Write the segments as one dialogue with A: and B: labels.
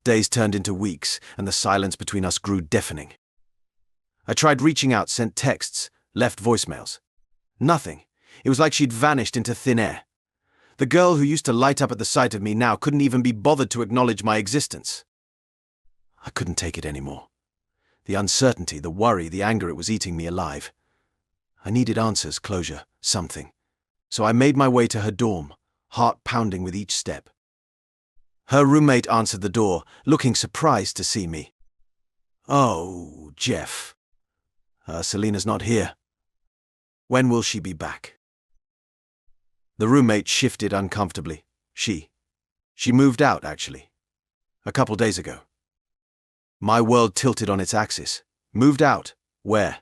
A: Days turned into weeks, and the silence between us grew deafening. I tried reaching out, sent texts, left voicemails. Nothing. It was like she'd vanished into thin air. The girl who used to light up at the sight of me now couldn't even be bothered to acknowledge my existence. I couldn't take it anymore. The uncertainty, the worry, the anger, it was eating me alive. I needed answers, closure, something. So I made my way to her dorm, heart pounding with each step. Her roommate answered the door, looking surprised to see me. "Oh, Jeff. Selena's not here. When will she be back?" The roommate shifted uncomfortably. She moved out, actually. A couple days ago. My world tilted on its axis. Moved out? Where?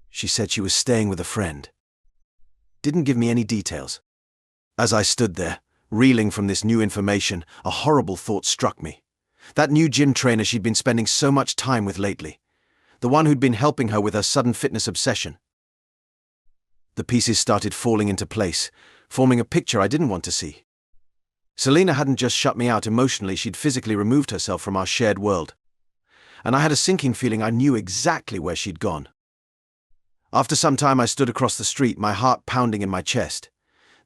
A: She said she was staying with a friend. Didn't give me any details. As I stood there, reeling from this new information, a horrible thought struck me. That new gym trainer she'd been spending so much time with lately. The one who'd been helping her with her sudden fitness obsession. The pieces started falling into place, forming a picture I didn't want to see. Selena hadn't just shut me out emotionally, she'd physically removed herself from our shared world. And I had a sinking feeling I knew exactly where she'd gone. After some time I stood across the street, my heart pounding in my chest.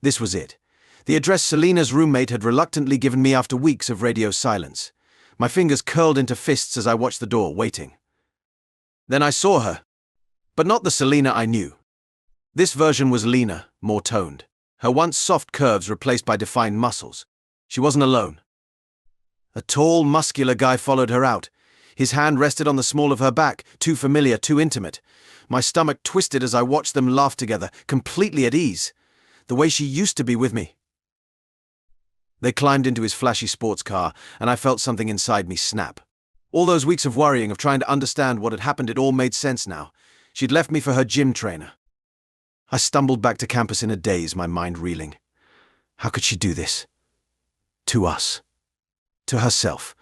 A: This was it. The address Selena's roommate had reluctantly given me after weeks of radio silence. My fingers curled into fists as I watched the door, waiting. Then I saw her. But not the Selena I knew. This version was leaner, more toned. Her once soft curves replaced by defined muscles. She wasn't alone. A tall, muscular guy followed her out. His hand rested on the small of her back, too familiar, too intimate. My stomach twisted as I watched them laugh together, completely at ease. The way she used to be with me. They climbed into his flashy sports car, and I felt something inside me snap. All those weeks of worrying, of trying to understand what had happened, it all made sense now. She'd left me for her gym trainer. I stumbled back to campus in a daze, my mind reeling. How could she do this? To us. To herself.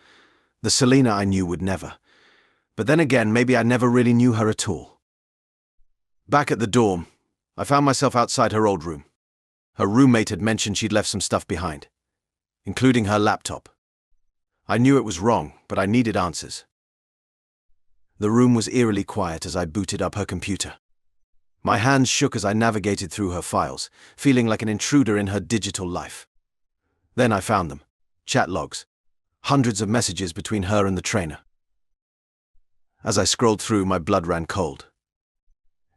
A: The Selena I knew would never. But then again, maybe I never really knew her at all. Back at the dorm, I found myself outside her old room. Her roommate had mentioned she'd left some stuff behind, including her laptop. I knew it was wrong, but I needed answers. The room was eerily quiet as I booted up her computer. My hands shook as I navigated through her files, feeling like an intruder in her digital life. Then I found them. Chat logs. Hundreds of messages between her and the trainer. As I scrolled through, my blood ran cold.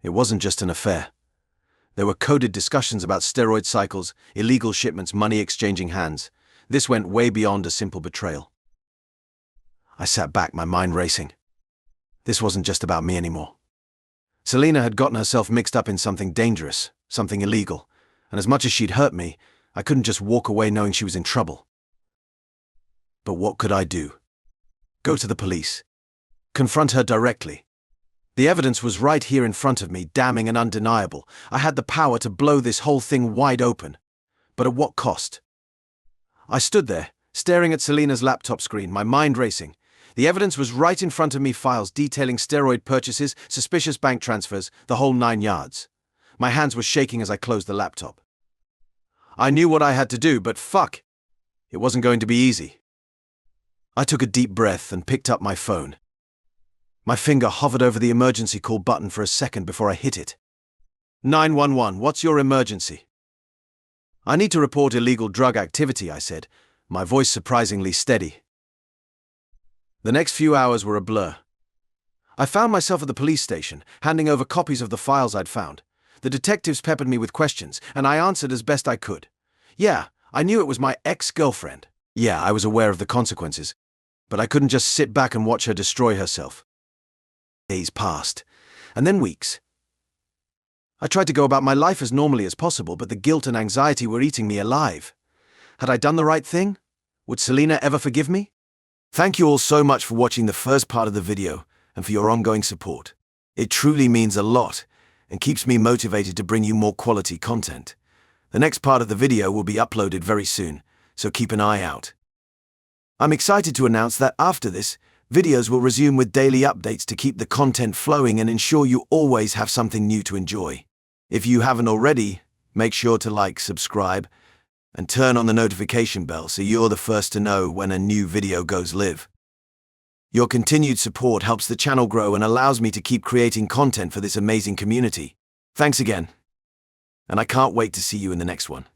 A: It wasn't just an affair. There were coded discussions about steroid cycles, illegal shipments, money exchanging hands. This went way beyond a simple betrayal. I sat back, my mind racing. This wasn't just about me anymore. Selena had gotten herself mixed up in something dangerous, something illegal, and as much as she'd hurt me, I couldn't just walk away knowing she was in trouble. But what could I do? Go to the police. Confront her directly. The evidence was right here in front of me, damning and undeniable. I had the power to blow this whole thing wide open. But at what cost? I stood there, staring at Selena's laptop screen, my mind racing. The evidence was right in front of me, files detailing steroid purchases, suspicious bank transfers, the whole 9 yards. My hands were shaking as I closed the laptop. I knew what I had to do, but fuck, it wasn't going to be easy. I took a deep breath and picked up my phone. My finger hovered over the emergency call button for a second before I hit it. 911, what's your emergency? I need to report illegal drug activity, I said, my voice surprisingly steady. The next few hours were a blur. I found myself at the police station, handing over copies of the files I'd found. The detectives peppered me with questions, and I answered as best I could. Yeah, I knew it was my ex-girlfriend. Yeah, I was aware of the consequences, but I couldn't just sit back and watch her destroy herself. Days passed, and then weeks. I tried to go about my life as normally as possible, but the guilt and anxiety were eating me alive. Had I done the right thing? Would Selena ever forgive me? Thank you all so much for watching the first part of the video and for your ongoing support. It truly means a lot and keeps me motivated to bring you more quality content. The next part of the video will be uploaded very soon, so keep an eye out. I'm excited to announce that after this, videos will resume with daily updates to keep the content flowing and ensure you always have something new to enjoy. If you haven't already, make sure to like, subscribe, and turn on the notification bell so you're the first to know when a new video goes live. Your continued support helps the channel grow and allows me to keep creating content for this amazing community. Thanks again, and I can't wait to see you in the next one.